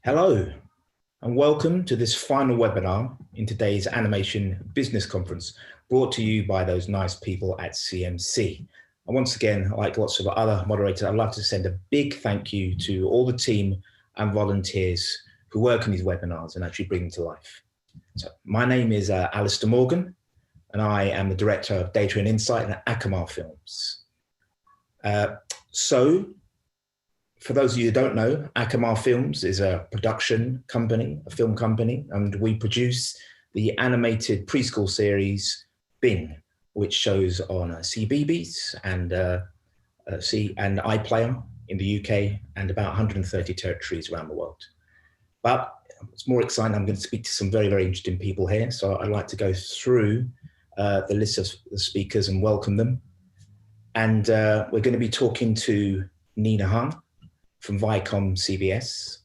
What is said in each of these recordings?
Hello, and welcome to this final webinar in today's Animation Business Conference, brought to you by those nice people at CMC. And once again, like lots of other moderators, I'd love to send a big thank you to all the team and volunteers who work in these webinars and actually bring them to life. So my name is Alistair Morgan, and I am the Director of Data and Insight at Akamar Films. For those of you who don't know, Akamar Films is a production company, a film company, and we produce the animated preschool series Bing, which shows on CBeebies and iPlayer in the UK and about 130 territories around the world. But it's more exciting. I'm going to speak to some very, very interesting people here. So I'd like to go through the list of the speakers and welcome them. And we're going to be talking to Nina Han from Viacom CBS,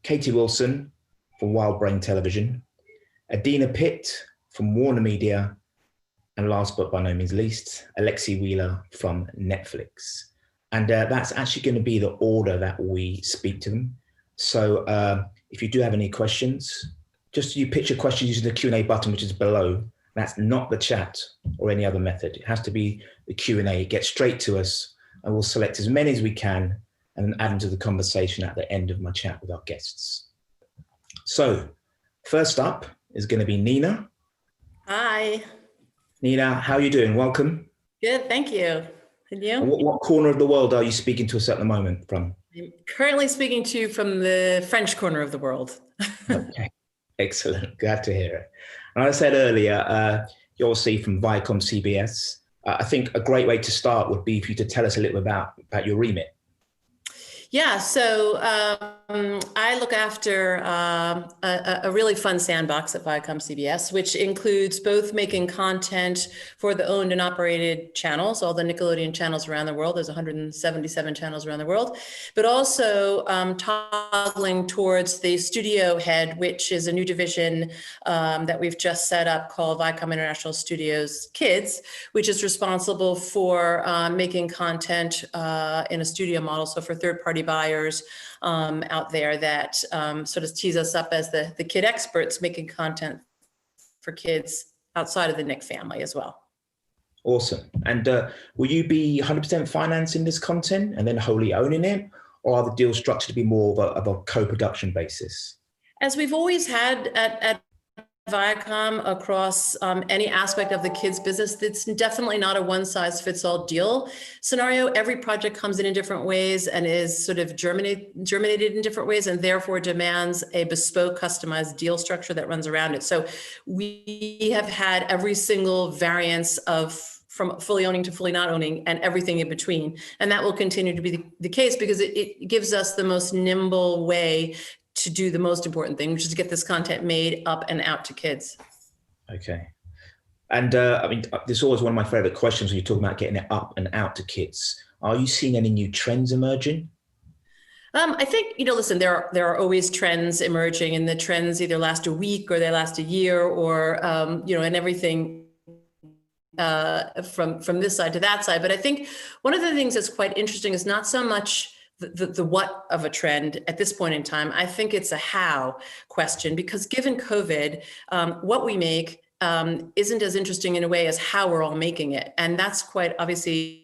Katie Wilson from Wild Brain Television, Adina Pitt from Warner Media, and last but by no means least, Lexi Wheeler from Netflix. And that's actually going to be the order that we speak to them. So if you do have any questions, just you pitch your question using the Q&A button, which is below. That's not the chat or any other method. It has to be the Q&A. Get straight to us, and we'll select as many as we can and add them to the conversation at the end of my chat with our guests. So first up is going to be Nina. Hi. Nina, how are you doing? Welcome. Good, thank you. And you? And what corner of the world are you speaking to us at the moment from? I'm currently speaking to you from the French corner of the world. Okay, excellent. Glad to hear it. And as I said earlier, you're obviously from Viacom CBS. I think a great way to start would be for you to tell us a little bit about your remit. Yeah, so I look after a really fun sandbox at Viacom CBS, which includes both making content for the owned and operated channels, all the Nickelodeon channels around the world. There's 177 channels around the world, but also toggling towards the studio head, which is a new division that we've just set up called Viacom International Studios Kids, which is responsible for making content in a studio model. So for third-party buyers out there that sort of tease us up as the kid experts making content for kids outside of the Nick family as well. Awesome. And will you be 100% financing this content and then wholly owning it? Or are the deals structured to be more of a co-production basis? As we've always had at Viacom across any aspect of the kids business, it's definitely not a one-size-fits-all deal scenario. Every project comes in different ways and is sort of germinated in different ways, and therefore demands a bespoke, customized deal structure that runs around it. So we have had every single variance from fully owning to fully not owning and everything in between. And that will continue to be the case because it gives us the most nimble way to do the most important thing, which is to get this content made up and out to kids. Okay. And I mean, this is always one of my favorite questions when you talk about getting it up and out to kids. Are you seeing any new trends emerging? I think, listen, there are always trends emerging, and the trends either last a week or they last a year, or, and everything from this side to that side. But I think one of the things that's quite interesting is not so much the what of a trend at this point in time. I think it's a how question, because given COVID, what we make isn't as interesting in a way as how we're all making it. And that's quite obviously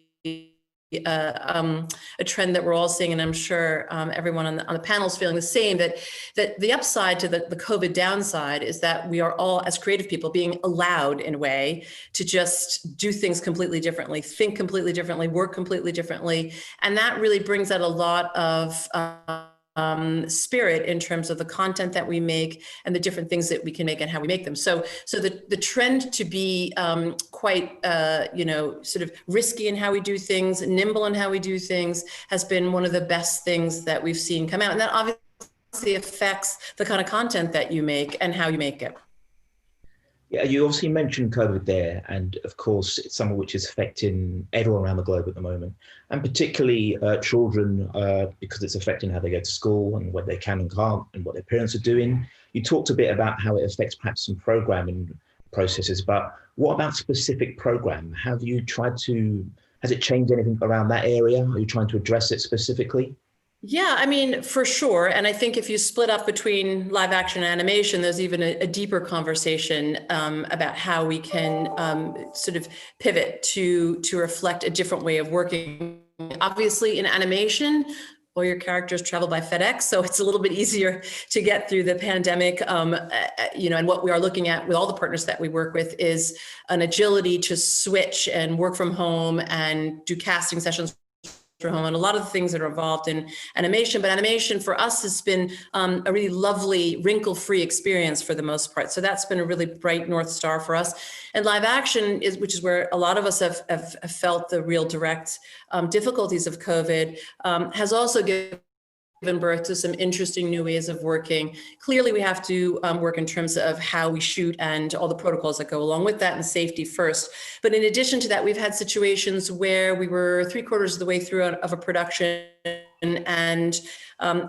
a trend that we're all seeing, and I'm sure everyone on the panel is feeling the same, that the upside to the COVID downside is that we are all, as creative people, being allowed in a way to just do things completely differently, think completely differently, work completely differently. And that really brings out a lot of spirit in terms of the content that we make and the different things that we can make and how we make them. So the trend to be quite, sort of risky in how we do things, nimble in how we do things, has been one of the best things that we've seen come out. And that obviously affects the kind of content that you make and how you make it. Yeah, you obviously mentioned COVID there, and of course, it's something which is affecting everyone around the globe at the moment, and particularly children, because it's affecting how they go to school and what they can and can't, and what their parents are doing. You talked a bit about how it affects perhaps some programming processes, but what about specific program? Has it changed anything around that area? Are you trying to address it specifically? Yeah, I mean, for sure. And I think if you split up between live action and animation, there's even a deeper conversation about how we can sort of pivot to reflect a different way of working. Obviously, in animation, all your characters travel by FedEx, so it's a little bit easier to get through the pandemic. And what we are looking at with all the partners that we work with is an agility to switch and work from home and do casting sessions home, and a lot of the things that are involved in animation. But animation for us has been a really lovely, wrinkle-free experience for the most part. So that's been a really bright North Star for us. And live action which is where a lot of us have felt the real direct difficulties of COVID, has also given birth to some interesting new ways of working. Clearly, we have to work in terms of how we shoot and all the protocols that go along with that, and safety first. But in addition to that, we've had situations where we were 3/4 of the way through of a production, and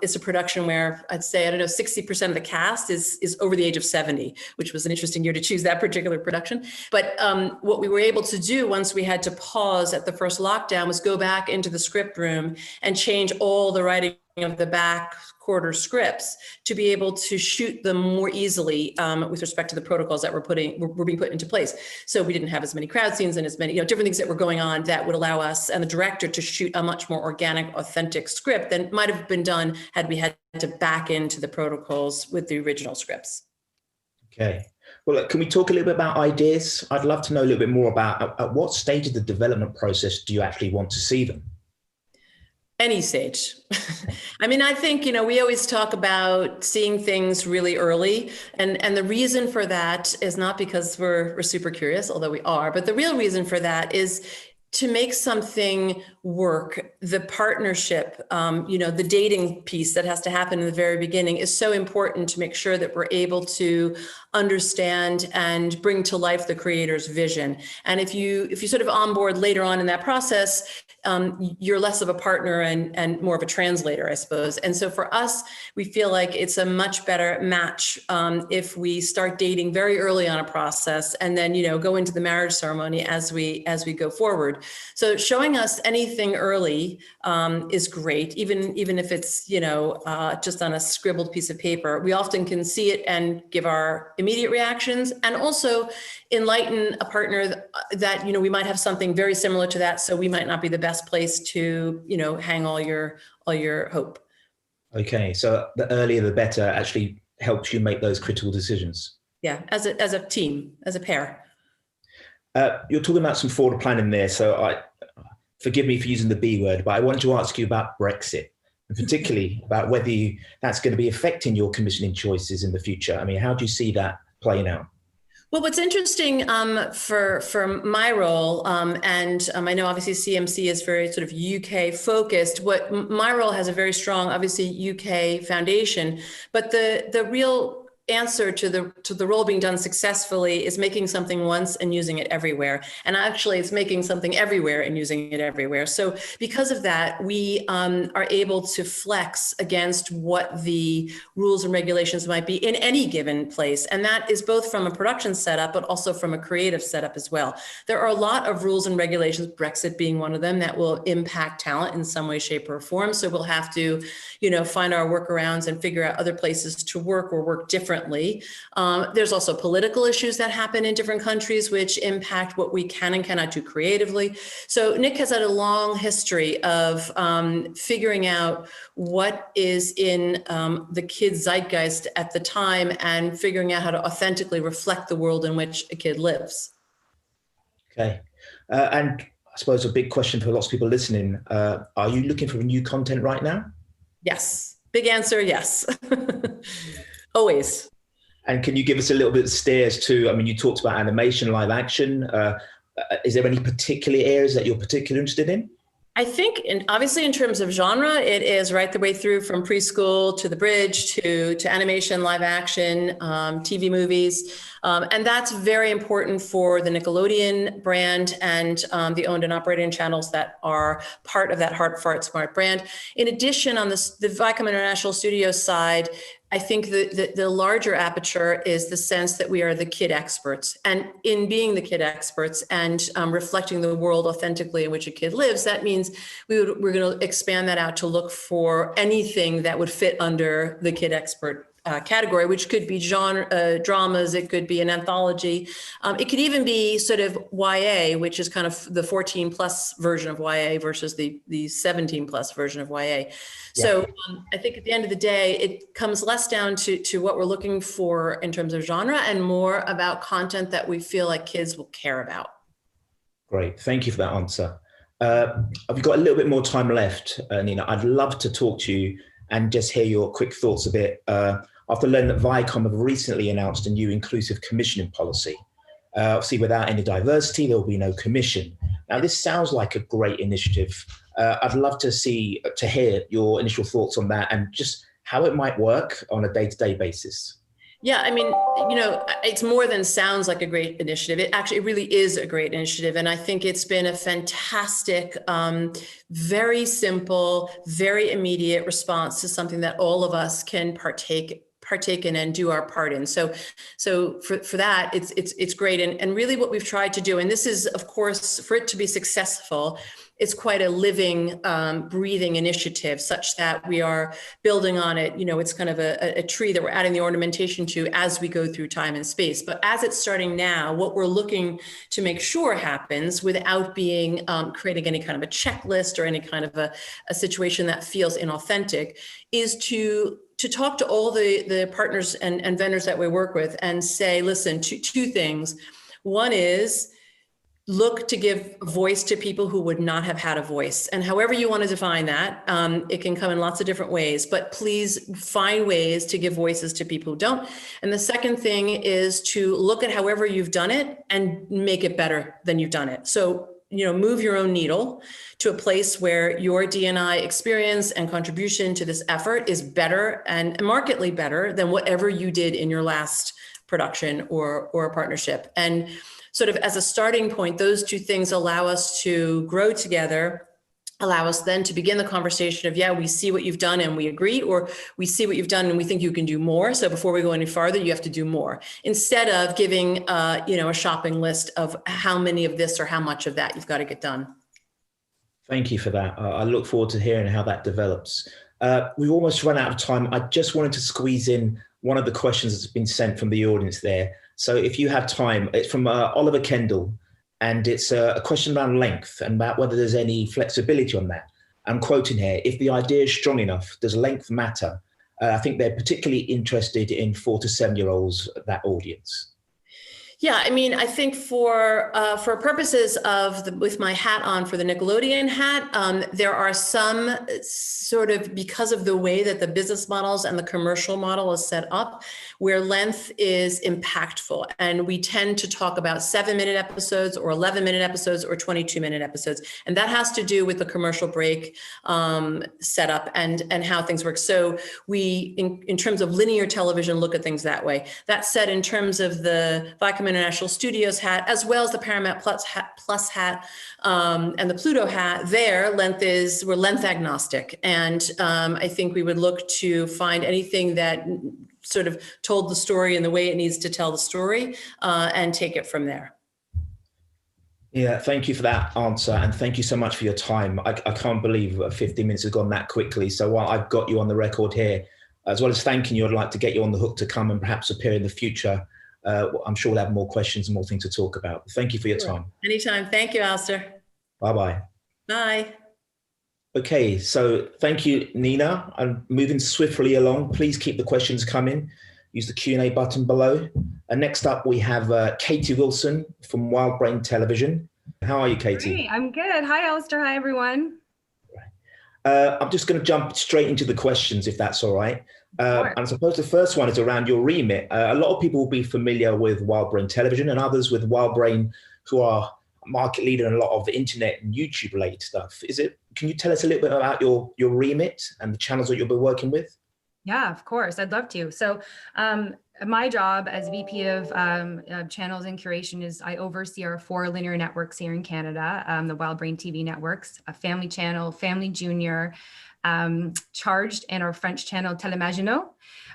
it's a production where I'd say, 60% of the cast is over the age of 70, which was an interesting year to choose that particular production. But what we were able to do once we had to pause at the first lockdown was go back into the script room and change all the writing of the back quarter scripts to be able to shoot them more easily with respect to the protocols that were being put into place. So we didn't have as many crowd scenes and as many different things that were going on that would allow us and the director to shoot a much more organic, authentic script than might have been done had we had to back into the protocols with the original scripts. Okay. Well, can we talk a little bit about ideas? I'd love to know a little bit more about at what stage of the development process do you actually want to see them? Any stage. I mean, I think, we always talk about seeing things really early. And the reason for that is not because we're super curious, although we are, but the real reason for that is to make something work. The partnership, the dating piece that has to happen in the very beginning is so important to make sure that we're able to understand and bring to life the creator's vision. And if you sort of onboard later on in that process, you're less of a partner and more of a translator, I suppose. And so for us, we feel like it's a much better match if we start dating very early on a process and then, go into the marriage ceremony as we go forward. So showing us anything early is great, even if it's, just on a scribbled piece of paper. We often can see it and give our immediate reactions, and also enlighten a partner that, we might have something very similar to that. So we might not be the best place to, hang all your hope. Okay. So the earlier, the better actually helps you make those critical decisions. Yeah. As a team, as a pair. You're talking about some forward planning there. So forgive me for using the B word, but I want to ask you about Brexit, and particularly about whether that's going to be affecting your commissioning choices in the future. I mean, how do you see that playing out? Well, what's interesting for my role, and I know obviously CMC is very sort of UK focused. What my role has a very strong, obviously UK foundation, but the real answer to the role being done successfully is making something once and using it everywhere. And actually it's making something everywhere and using it everywhere. So because of that, we are able to flex against what the rules and regulations might be in any given place. And that is both from a production setup, but also from a creative setup as well. There are a lot of rules and regulations, Brexit being one of them, that will impact talent in some way, shape, or form. So we'll have to, find our workarounds and figure out other places to work or work differently. There's also political issues that happen in different countries, which impact what we can and cannot do creatively. So Nick has had a long history of figuring out what is in the kid's zeitgeist at the time and figuring out how to authentically reflect the world in which a kid lives. Okay. And I suppose a big question for lots of people listening, are you looking for new content right now? Yes. Big answer, yes. Always. And can you give us a little bit of steers to, I mean, you talked about animation, live action. Is there any particular areas that you're particularly interested in? I think, obviously in terms of genre, it is right the way through from preschool to the bridge to animation, live action, TV movies. And that's very important for the Nickelodeon brand and the owned and operated channels that are part of that Heart Fart Smart brand. In addition, on the Viacom International Studios side, I think the larger aperture is the sense that we are the kid experts. And in being the kid experts and reflecting the world authentically in which a kid lives, that means we're going to expand that out to look for anything that would fit under the kid expert category, which could be genre dramas, it could be an anthology, it could even be sort of YA, which is kind of the 14 plus version of YA versus the 17 plus version of YA. So I think at the end of the day, it comes less down to what we're looking for in terms of genre and more about content that we feel like kids will care about. Great, thank you for that answer. I've got a little bit more time left, Nina. I'd love to talk to you and just hear your quick thoughts a bit. After learning that Viacom have recently announced a new inclusive commissioning policy. Obviously, without any diversity, there will be no commission. Now, this sounds like a great initiative. I'd love to hear your initial thoughts on that and just how it might work on a day-to-day basis. Yeah, I mean, it's more than sounds like a great initiative. It really is a great initiative. And I think it's been a fantastic, very simple, very immediate response to something that all of us can partake in and do our part in. So for that, it's great. And really what we've tried to do, and this is, of course, for it to be successful, it's quite a living, breathing initiative such that we are building on it. It's kind of a tree that we're adding the ornamentation to as we go through time and space. But as it's starting now, what we're looking to make sure happens without being creating any kind of a checklist or any kind of a situation that feels inauthentic is to talk to all the partners and vendors that we work with and say, listen, two things. One is, look to give voice to people who would not have had a voice. And however you want to define that, it can come in lots of different ways, but please find ways to give voices to people who don't. And the second thing is to look at however you've done it and make it better than you've done it. So, move your own needle to a place where your D&I experience and contribution to this effort is better and markedly better than whatever you did in your last production or a partnership. And sort of as a starting point, those two things allow us to grow together, allow us then to begin the conversation of, yeah, we see what you've done and we agree, or we see what you've done and we think you can do more. So before we go any farther, you have to do more, instead of giving, a shopping list of how many of this or how much of that you've got to get done. Thank you for that. I look forward to hearing how that develops. We've almost run out of time. I just wanted to squeeze in one of the questions that's been sent from the audience there. So if you have time, it's from Oliver Kendall, and it's a question around length and about whether there's any flexibility on that. I'm quoting here, if the idea is strong enough, does length matter? I think they're particularly interested in 4 to 7-year-olds, that audience. Yeah, I mean, I think for purposes of with my hat on for the Nickelodeon hat, there are some sort of, because of the way that the business models and the commercial model is set up, where length is impactful. And we tend to talk about 7-minute episodes or 11-minute episodes or 22-minute episodes. And that has to do with the commercial break setup and how things work. So we, in terms of linear television, look at things that way. That said, in terms of the Viacom International Studios hat, as well as the Paramount Plus hat and the Pluto hat, we're length agnostic. And I think we would look to find anything that sort of told the story in the way it needs to tell the story and take it from there. Yeah, thank you for that answer. And thank you so much for your time. I can't believe 15 minutes has gone that quickly. So while I've got you on the record here, as well as thanking you, I'd like to get you on the hook to come and perhaps appear in the future. I'm sure we'll have more questions and more things to talk about. Thank you for your time. Anytime. Thank you, Alistair. Bye-bye. Bye. Okay, so thank you, Nina. I'm moving swiftly along. Please keep the questions coming. Use the Q&A button below. And next up, we have Katie Wilson from Wild Brain Television. How are you, Katie? Great, I'm good. Hi, Alistair. Hi, everyone. I'm just going to jump straight into the questions, if that's all right. Sure. And I suppose the first one is around your remit. A lot of people will be familiar with Wild Brain Television and others with Wild Brain who are market leader in a lot of internet and YouTube related stuff. Can you tell us a little bit about your remit and the channels that you'll be working with? Yeah, of course. I'd love to. So my job as VP of channels and curation is I oversee our 4 linear networks here in Canada, the Wild Brain TV networks, a Family Channel, Family Junior, Charged, and our French channel Telemazingo.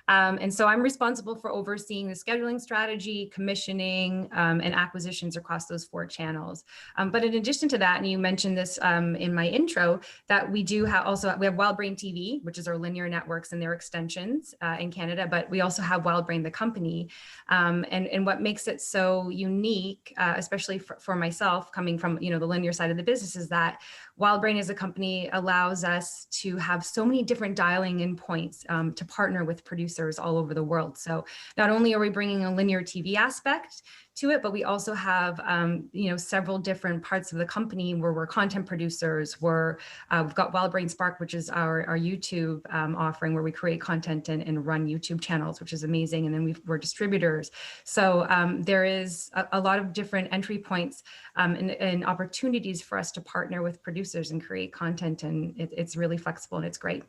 And so I'm responsible for overseeing the scheduling strategy, commissioning, and acquisitions across those 4 channels. But in addition to that, and you mentioned this in my intro, that we do have we have WildBrain TV, which is our linear networks and their extensions in Canada, but we also have WildBrain, the company. And what makes it so unique, especially for myself, coming from the linear side of the business, is that WildBrain as a company allows us to have so many different dialing in points to partner with producers all over the world. So not only are we bringing a linear TV aspect to it, but we also have several different parts of the company where we're content producers. We've got WildBrain Spark, which is our YouTube offering, where we create content and run YouTube channels, which is amazing. And then we're distributors. So there is a lot of different entry points and opportunities for us to partner with producers and create content, and it's really flexible and it's great.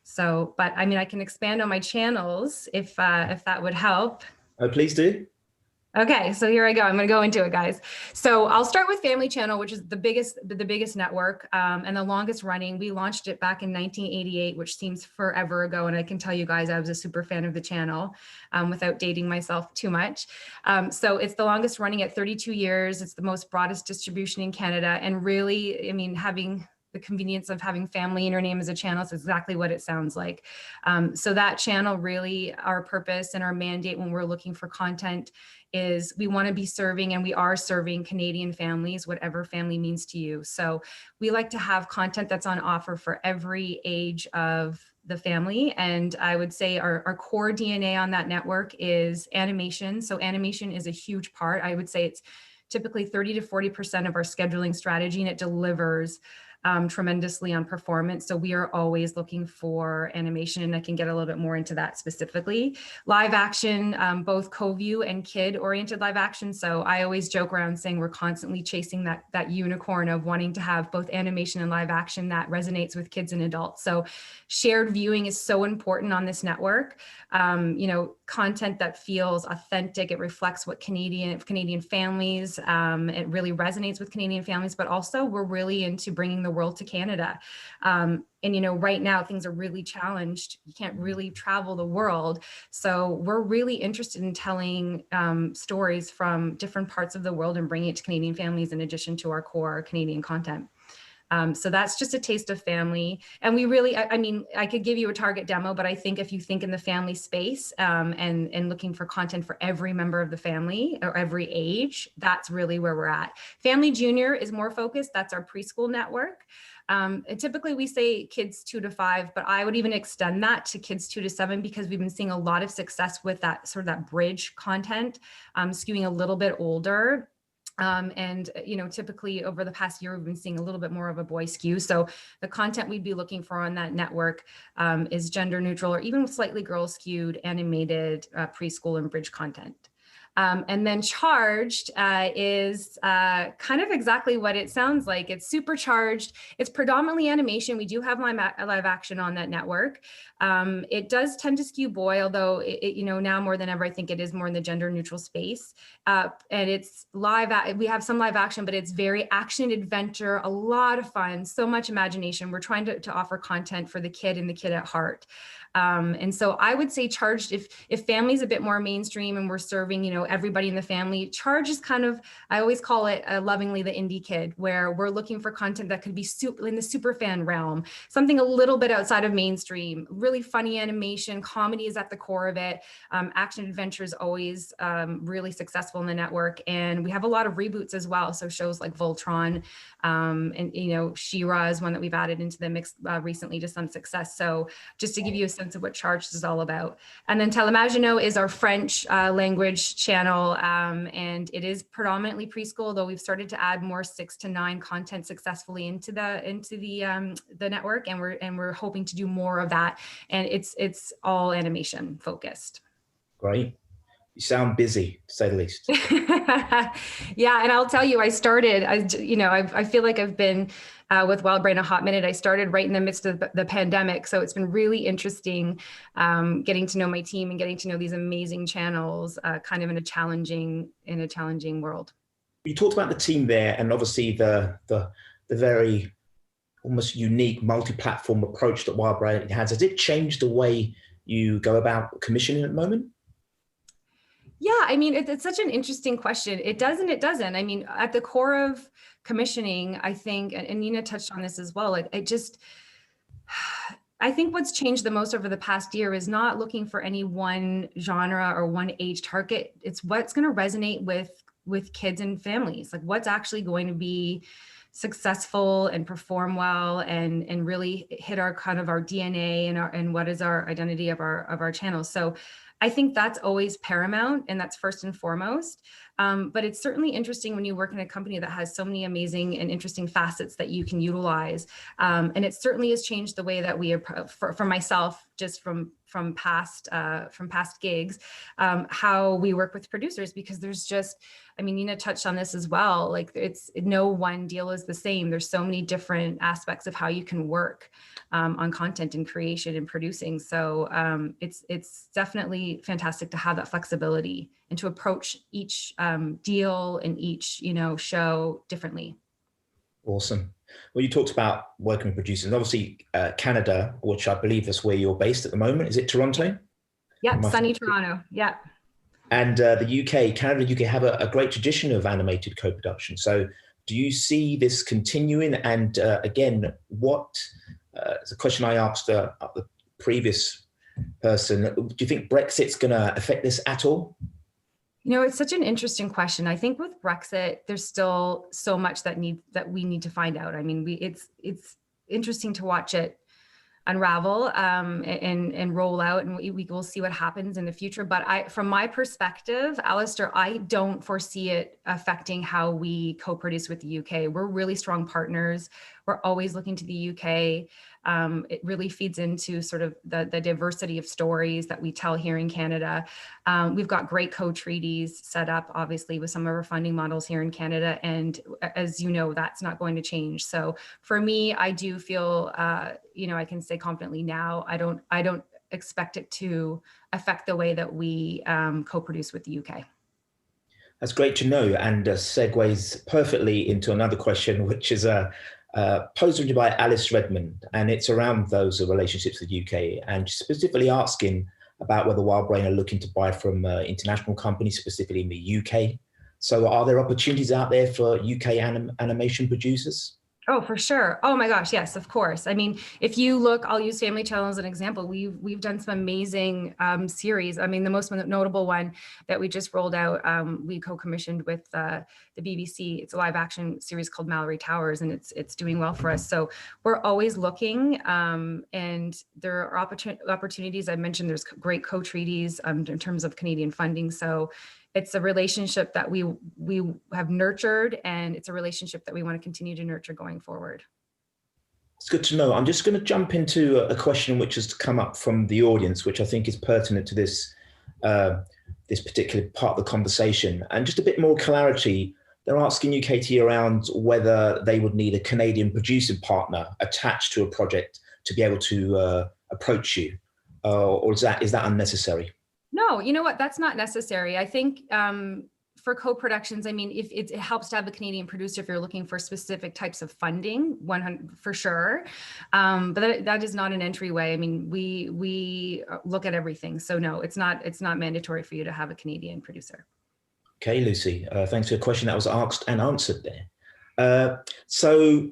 So, but I mean, I can expand on my channels if that would help. Oh, please do. Okay, so here I go. I'm going to go into it, guys. So I'll start with Family Channel, which is the biggest network and the longest running. We launched it back in 1988, which seems forever ago. And I can tell you guys, I was a super fan of the channel without dating myself too much. So it's the longest running at 32 years. It's the most broadest distribution in Canada. And really, I mean, having the convenience of having family in your name as a channel is exactly what it sounds like. So that channel, really, our purpose and our mandate when we're looking for content is we want to be serving, and we are serving, Canadian families, whatever family means to you. So we like to have content that's on offer for every age of the family. And I would say our core DNA on that network is animation. So animation is a huge part. I would say it's typically 30 to 40% of our scheduling strategy, and it delivers tremendously on performance. So we are always looking for animation, and I can get a little bit more into that specifically. Live action, both co-view and kid-oriented live action. So I always joke around saying we're constantly chasing that unicorn of wanting to have both animation and live action that resonates with kids and adults. So shared viewing is so important on this network. Content that feels authentic, it reflects what Canadian families, it really resonates with Canadian families, but also we're really into bringing the world to Canada. And right now things are really challenged. You can't really travel the world. So we're really interested in telling stories from different parts of the world and bringing it to Canadian families in addition to our core Canadian content. So that's just a taste of family. And we really, I mean, I could give you a target demo, but I think if you think in the family space and looking for content for every member of the family or every age, that's really where we're at. Family Junior is more focused. That's our preschool network. Typically we say kids 2 to 5, but I would even extend that to kids 2 to 7 because we've been seeing a lot of success with that sort of that bridge content, skewing a little bit older. Typically over the past year, we've been seeing a little bit more of a boy skew. So the content we'd be looking for on that network is gender neutral or even slightly girl skewed, animated preschool and bridge content. And then Charged is kind of exactly what it sounds like. It's supercharged. It's predominantly animation. We do have live action on that network. It does tend to skew boy, although now more than ever, I think it is more in the gender neutral space. And it's live. We have some live action, but it's very action adventure, a lot of fun, so much imagination. We're trying to offer content for the kid and the kid at heart. And so I would say Charged, if family's a bit more mainstream and we're serving, everybody in the family, Charged is kind of, I always call it lovingly the indie kid, where we're looking for content that could be in the super fan realm, something a little bit outside of mainstream, really funny animation, comedy is at the core of it. Action adventure is always really successful in the network. And we have a lot of reboots as well. So shows like Voltron and, She-Ra is one that we've added into the mix recently to some success. So just to give you a sense of what Charged is all about. And then Telemazingo is our French language channel, and it is predominantly preschool, though we've started to add more 6 to 9 content successfully into the network, and we're hoping to do more of that. And it's all animation focused. Great. You sound busy, to say the least. Yeah, and I'll tell you, I started, I feel like I've been with WildBrain a hot minute. I started right in the midst of the pandemic, so it's been really interesting getting to know my team and getting to know these amazing channels, kind of in a challenging world. You talked about the team there, and obviously the very almost unique multi-platform approach that Wildbrain has it changed the way you go about commissioning at the moment? Yeah, I mean, it's such an interesting question. It does and it doesn't. I mean, at the core of commissioning, I think, and Nina touched on this as well, I think what's changed the most over the past year is not looking for any one genre or one age target. It's what's going to resonate with kids and families, like what's actually going to be successful and perform well and really hit our kind of our DNA and what is our identity of our channel. So I think that's always paramount and that's first and foremost. But it's certainly interesting when you work in a company that has so many amazing and interesting facets that you can utilize. And it certainly has changed the way that we, for myself, just from past gigs, how we work with producers, because there's just, I mean, Nina touched on this as well. Like it's no one deal is the same. There's so many different aspects of how you can work on content and creation and producing. So it's definitely fantastic to have that flexibility and to approach each deal and each, show differently. Awesome. Well, you talked about working with producers. Obviously, Canada, which I believe is where you're based at the moment. Is it Toronto? Yeah, sunny Toronto. Yeah. And the UK, Canada, UK have a great tradition of animated co-production. So do you see this continuing? And again, it's a question I asked the previous person. Do you think Brexit's going to affect this at all? It's such an interesting question. I think with Brexit, there's still so much that we need to find out. I mean, it's interesting to watch it unravel and roll out, and we will see what happens in the future. But from my perspective, Alistair, I don't foresee it affecting how we co-produce with the UK. We're really strong partners. We're always looking to the UK. It really feeds into sort of the diversity of stories that we tell here in Canada. We've got great co-treaties set up, obviously, with some of our funding models here in Canada. And as you know, that's not going to change. So for me, I do feel, I can say confidently now, I don't expect it to affect the way that we co-produce with the UK. That's great to know, and segues perfectly into another question, which is posed to you by Alice Redmond, and it's around those relationships with the UK, and specifically asking about whether Wildbrain are looking to buy from international companies, specifically in the UK. So are there opportunities out there for UK animation producers? Oh, for sure. Oh my gosh, yes, of course. I mean, if you look, I'll use Family Channel as an example. We've done some amazing series. I mean, the most notable one that we just rolled out, we co-commissioned with the BBC. It's a live action series called Mallory Towers, and it's doing well for us. So we're always looking, and there are opportunities. I mentioned there's great co-treaties in terms of Canadian funding. So it's a relationship that we have nurtured, and it's a relationship that we want to continue to nurture going forward. It's good to know. I'm just going to jump into a question which has come up from the audience, which I think is pertinent to this particular part of the conversation. And just a bit more clarity, they're asking you, Katie, around whether they would need a Canadian producing partner attached to a project to be able to approach you, or is that unnecessary? No, you know what? That's not necessary. I think for co-productions, I mean, if it helps to have a Canadian producer if you're looking for specific types of funding, 100 for sure. But that is not an entryway. I mean, we look at everything. So no, it's not mandatory for you to have a Canadian producer. Okay, Lucy, thanks for your question that was asked and answered there. So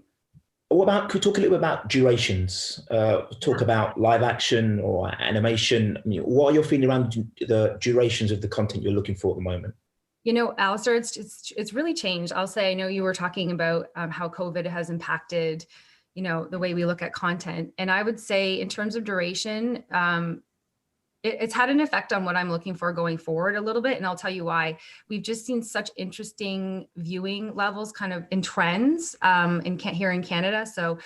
could we talk a little bit about durations? Talk about live action or animation. I mean, what are your feelings around the durations of the content you're looking for at the moment? Alistair, it's really changed. I'll say, I know you were talking about how COVID has impacted, the way we look at content. And I would say in terms of duration, it's had an effect on what I'm looking for going forward a little bit. And I'll tell you why. We've just seen such interesting viewing levels kind of in trends here in Canada. So,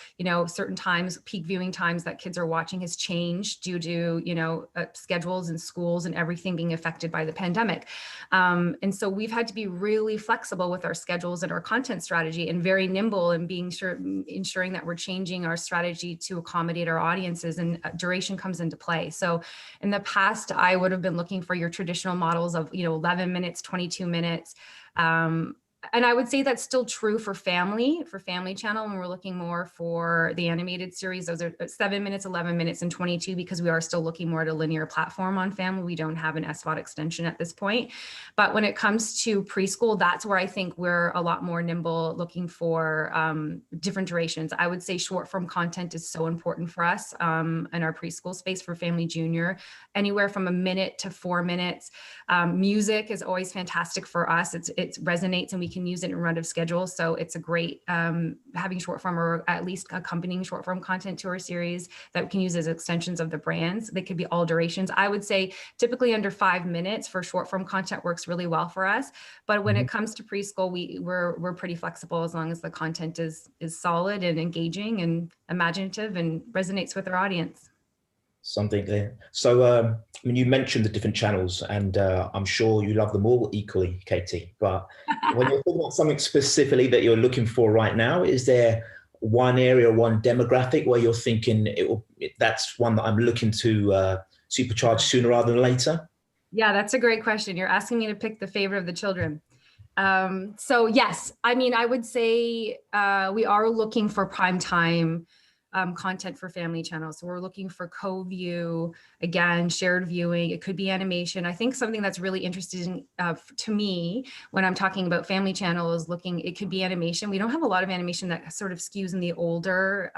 certain times, peak viewing times that kids are watching has changed due to, schedules and schools and everything being affected by the pandemic. And so we've had to be really flexible with our schedules and our content strategy and very nimble and ensuring that we're changing our strategy to accommodate our audiences, and duration comes into play. So in the past, I would have been looking for your traditional models of, 11 minutes, 22 minutes. And I would say that's still true for Family Channel, when we're looking more for the animated series. Those are 7 minutes, 11 minutes, and 22, because we are still looking more at a linear platform on Family. We don't have an SVOD extension at this point. But when it comes to preschool, that's where I think we're a lot more nimble, looking for different durations. I would say short form content is so important for us in our preschool space for Family Junior, anywhere from a minute to 4 minutes. Music is always fantastic for us. It resonates, and we can use it in run of schedule. So it's a great having short form, or at least accompanying short form content to our series that we can use as extensions of the brands. They could be all durations. I would say typically under 5 minutes for short form content works really well for us. But when it comes to preschool, we're pretty flexible, as long as the content is solid and engaging and imaginative and resonates with our audience. Something there. So, I mean, you mentioned the different channels, and I'm sure you love them all equally, Katie. But when you're talking about something specifically that you're looking for right now, is there one area, one demographic where you're thinking that's one that I'm looking to supercharge sooner rather than later? Yeah, that's a great question. You're asking me to pick the favorite of the children. So yes, I mean, I would say we are looking for primetime content for Family Channel. So we're looking for co-view, again, shared viewing. It could be animation. I think something that's really interesting to me when I'm talking about Family Channel is it could be animation. We don't have a lot of animation that sort of skews in the older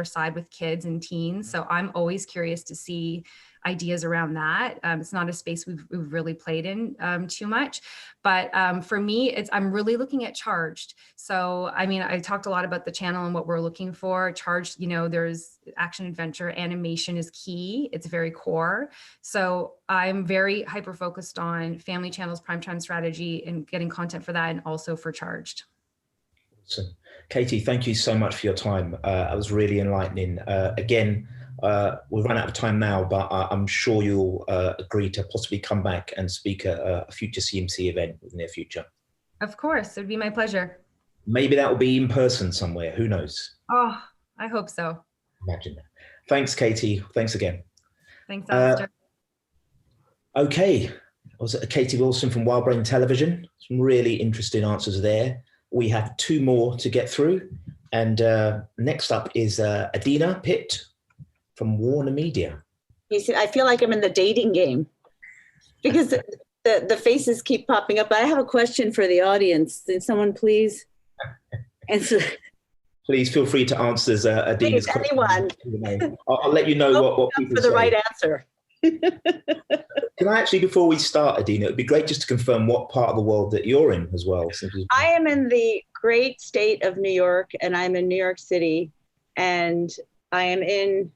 side with kids and teens. So I'm always curious to see ideas around that. It's not a space we've really played in too much, but for me, I'm really looking at Charged. So, I mean, I talked a lot about the channel and what we're looking for. Charged, there's action adventure, animation is key. It's very core. So I'm very hyper focused on Family Channel's primetime strategy and getting content for that, and also for Charged. Awesome. Katie, thank you so much for your time. It was really enlightening. Again, we've run out of time now, but I'm sure you'll agree to possibly come back and speak at a future CMC event in the near future. Of course, it'd be my pleasure. Maybe that will be in person somewhere. Who knows? Oh, I hope so. Imagine that. Thanks, Katie. Thanks again. Thanks, Alistair. Okay. It was Katie Wilson from Wild Brain Television. Some really interesting answers there. We have 2 more to get through. And next up is Adina Pitt from Warner Media. You see, I feel like I'm in the dating game because the faces keep popping up. I have a question for the audience. Did someone please answer? Please feel free to answer Adina's question. Anyone. I'll let you know what people for the say. right answer. Can I actually, before we start, Adina, it'd be great just to confirm what part of the world that you're in as well. I am in the great state of New York, and I'm in New York City, and I am in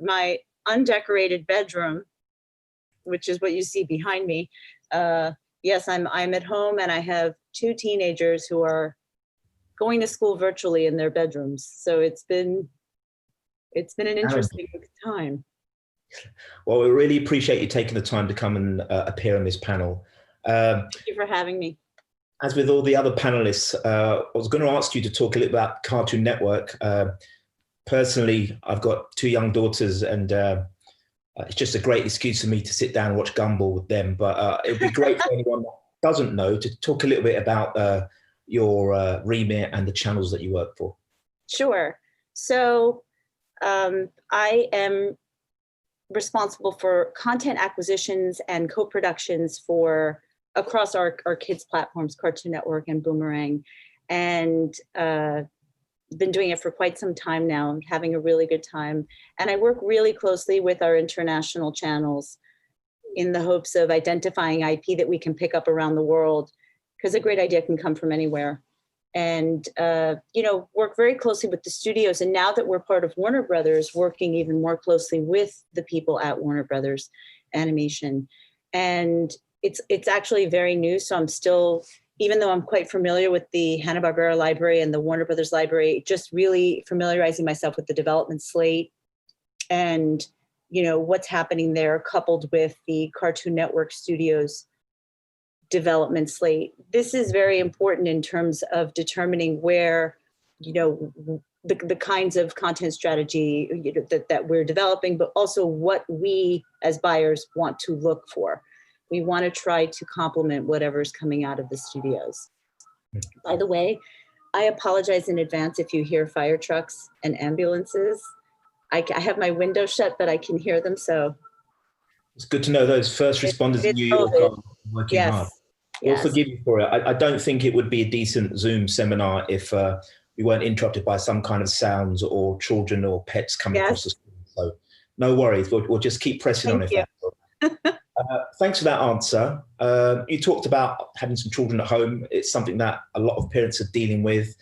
my undecorated bedroom, which is what you see behind me. Yes, I'm at home, and I have 2 teenagers who are going to school virtually in their bedrooms. So it's been an interesting time. Well, we really appreciate you taking the time to come and appear on this panel. Thank you for having me. As with all the other panelists, I was going to ask you to talk a little about Cartoon Network. Personally, I've got 2 young daughters, and it's just a great excuse for me to sit down and watch Gumball with them. But it would be great for anyone that doesn't know to talk a little bit about your remit and the channels that you work for. Sure. So I am responsible for content acquisitions and co-productions for across our kids platforms, Cartoon Network and Boomerang, and been doing it for quite some time now, having a really good time. And I work really closely with our international channels in the hopes of identifying IP that we can pick up around the world, because a great idea can come from anywhere. And, work very closely with the studios. And now that we're part of Warner Brothers, working even more closely with the people at Warner Brothers Animation. And it's actually very new. So I'm still, even though I'm quite familiar with the Hanna-Barbera library and the Warner Brothers library, just really familiarizing myself with the development slate and, what's happening there, coupled with the Cartoon Network Studios development slate. This is very important in terms of determining where, the kinds of content strategy that we're developing, but also what we as buyers want to look for. We want to try to complement whatever's coming out of the studios. By the way, I apologize in advance if you hear fire trucks and ambulances. I have my window shut, but I can hear them. So It's good to know those first responders in New York COVID. are working hard. We'll Yes. forgive you for it. I don't think it would be a decent Zoom seminar if we weren't interrupted by some kind of sounds or children or pets coming across the screen. So no worries. We'll just keep pressing on if that's thanks for that answer. You talked about having some children at home. It's something that a lot of parents are dealing with.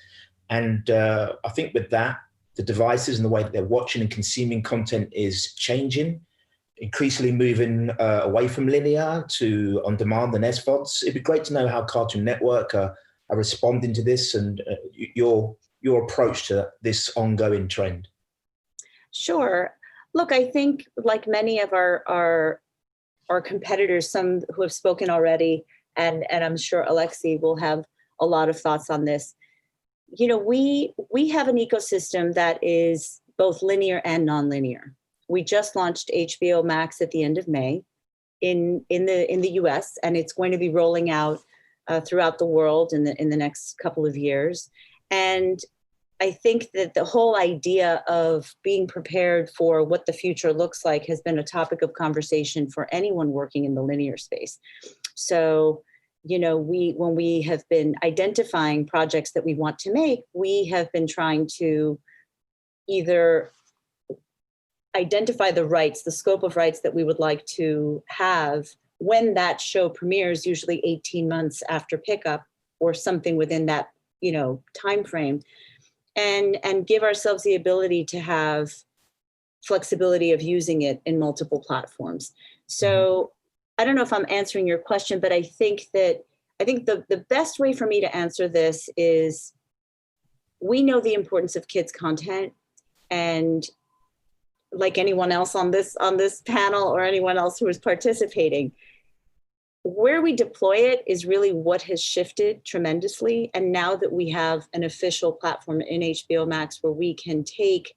And I think with that, the devices and the way that they're watching and consuming content is changing, increasingly moving away from linear to on-demand and SVODs. It'd be great to know how Cartoon Network are responding to this and your approach to this ongoing trend. Sure. Look, I think like many of our competitors, some who have spoken already, and I'm sure Alexi will have a lot of thoughts on this. You know, we have an ecosystem that is both linear and nonlinear. We just launched HBO Max at the end of May in the US, and it's going to be rolling out throughout the world in the next couple of years. And I think that the whole idea of being prepared for what the future looks like has been a topic of conversation for anyone working in the linear space. So, you know, when we have been identifying projects that we want to make, we have been trying to either identify the rights, the scope of rights that we would like to have when that show premieres, usually 18 months after pickup or something within that, you know, time frame, and give ourselves the ability to have flexibility of using it in multiple platforms. So I don't know if I'm answering your question, but I think the best way for me to answer this is we know the importance of kids content, and like anyone else on this panel or anyone else who is participating, where we deploy it is really what has shifted tremendously. And now that we have an official platform in HBO Max where we can take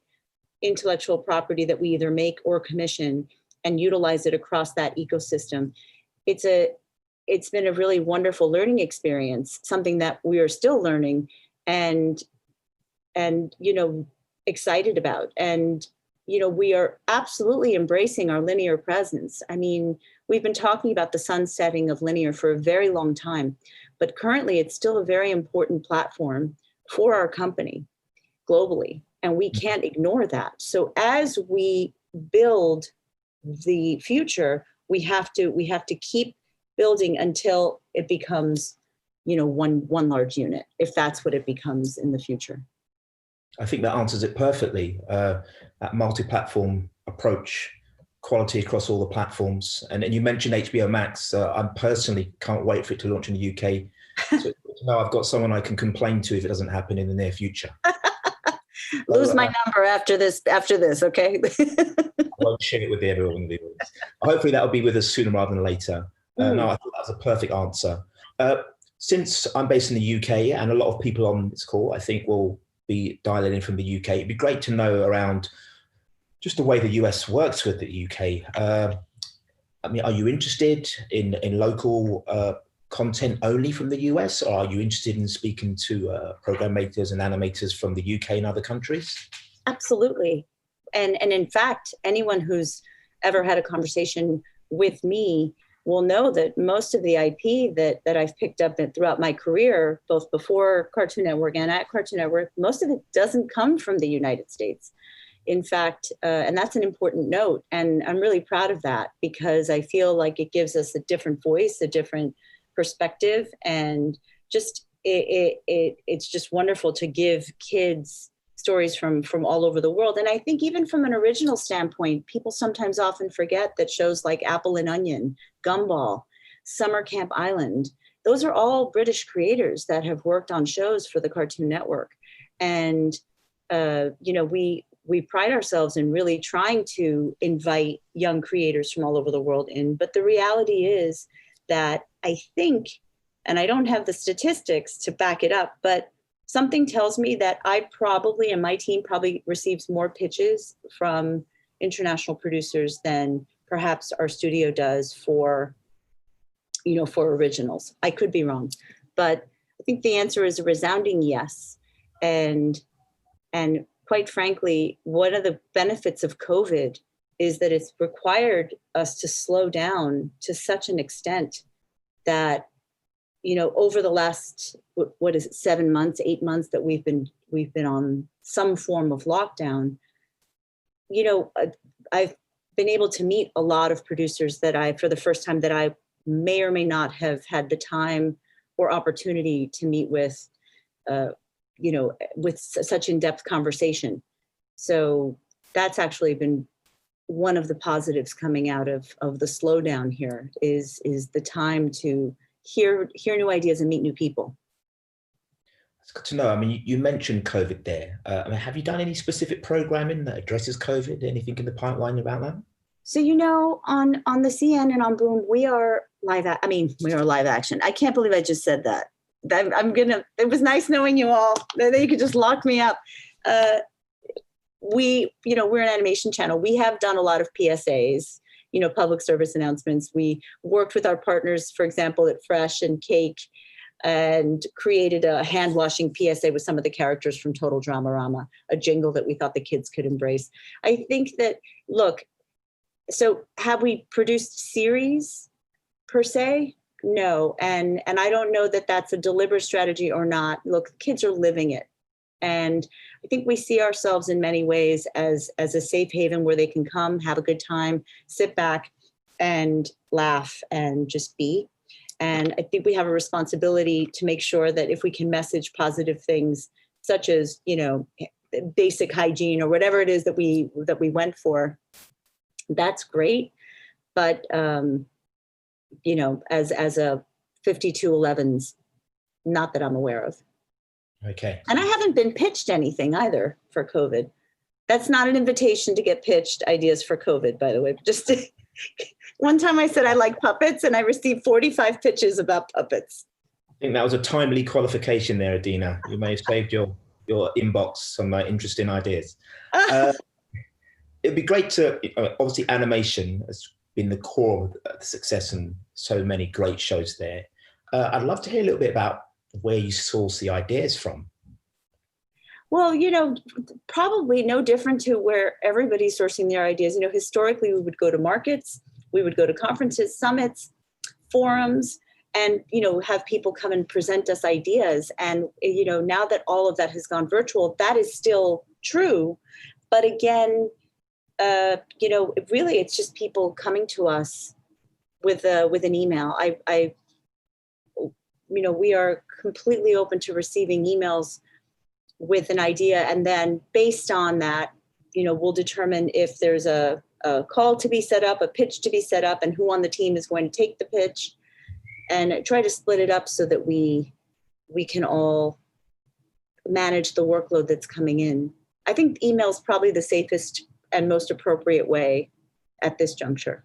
intellectual property that we either make or commission and utilize it across that ecosystem, it's been a really wonderful learning experience, something that we are still learning and you know, excited about. And you know, we are absolutely embracing our linear presence. I mean, we've been talking about the sunsetting of linear for a very long time, but currently it's still a very important platform for our company globally, and we can't ignore that. So as we build the future, we have to keep building until it becomes, you know, one large unit, if that's what it becomes in the future. I think that answers it perfectly. That multi-platform approach, quality across all the platforms. And you mentioned HBO Max. I personally can't wait for it to launch in the UK. So now I've got someone I can complain to if it doesn't happen in the near future. Lose my number after this, okay? I won't share it with everyone in the audience. Hopefully that'll be with us sooner rather than later. No, I thought that was a perfect answer. Since I'm based in the UK and a lot of people on this call, I think will be dialing in from the UK. It'd be great to know around just the way the US works with the UK. I mean, are you interested in local content only from the US, or are you interested in speaking to program makers and animators from the UK and other countries? Absolutely. And in fact, anyone who's ever had a conversation with me will know that most of the IP that I've picked up throughout my career, both before Cartoon Network and at Cartoon Network, most of it doesn't come from the United States. In fact, and that's an important note. And I'm really proud of that because I feel like it gives us a different voice, a different perspective, and just it's just wonderful to give kids stories from all over the world. And I think even from an original standpoint, people sometimes often forget that shows like Apple and Onion, Gumball, Summer Camp Island, those are all British creators that have worked on shows for the Cartoon Network. And, you know, we pride ourselves in really trying to invite young creators from all over the world in. But the reality is that I think, and I don't have the statistics to back it up, but something tells me that I probably, and my team probably receives more pitches from international producers than perhaps our studio does for, you know, for originals. I could be wrong, but think the answer is a resounding yes. And quite frankly, one of the benefits of COVID is that it's required us to slow down to such an extent that, over the last, what is it, 7 months, 8 months that we've been on some form of lockdown, I've been able to meet a lot of producers that for the first time, that I may or may not have had the time or opportunity to meet with, with such in-depth conversation. So that's actually been one of the positives coming out of the slowdown here is the time to hear new ideas and meet new people. It's good to know. I mean, you mentioned COVID there. Have you done any specific programming that addresses COVID? Anything in the pipeline about that? So, on the CN and on Boom, we are live action. I can't believe I just said that. It was nice knowing you all. Then you could just lock me up. We're an animation channel. We have done a lot of PSAs, public service announcements. We worked with our partners, for example, at Fresh and Cake, and created a hand washing PSA with some of the characters from Total Dramarama, a jingle that we thought the kids could embrace. I think that, look, so have we produced series per se? No. And I don't know that that's a deliberate strategy or not. Look, kids are living it. And I think we see ourselves in many ways as a safe haven where they can come, have a good time, sit back and laugh and just be. And I think we have a responsibility to make sure that if we can message positive things, such as, basic hygiene or whatever it is that we went for, that's great. But, as a 5211s, not that I'm aware of. Okay. And I haven't been pitched anything either for COVID. That's not an invitation to get pitched ideas for COVID, by the way. Just one time I said I like puppets and I received 45 pitches about puppets. I think that was a timely qualification there, Adina. You may have saved your inbox some interesting ideas. It'd be great to, obviously animation has been the core of the success and so many great shows there. I'd love to hear a little bit about where you source the ideas from. Well, probably no different to where everybody's sourcing their ideas. Historically, we would go to markets, we would go to conferences, summits, forums, and, have people come and present us ideas. And, now that all of that has gone virtual, that is still true. But again, really, it's just people coming to us with an email. We are completely open to receiving emails with an idea, and then based on that, we'll determine if there's a call to be set up, a pitch to be set up, and who on the team is going to take the pitch, and try to split it up so that we can all manage the workload that's coming in. I think email is probably the safest and most appropriate way at this juncture.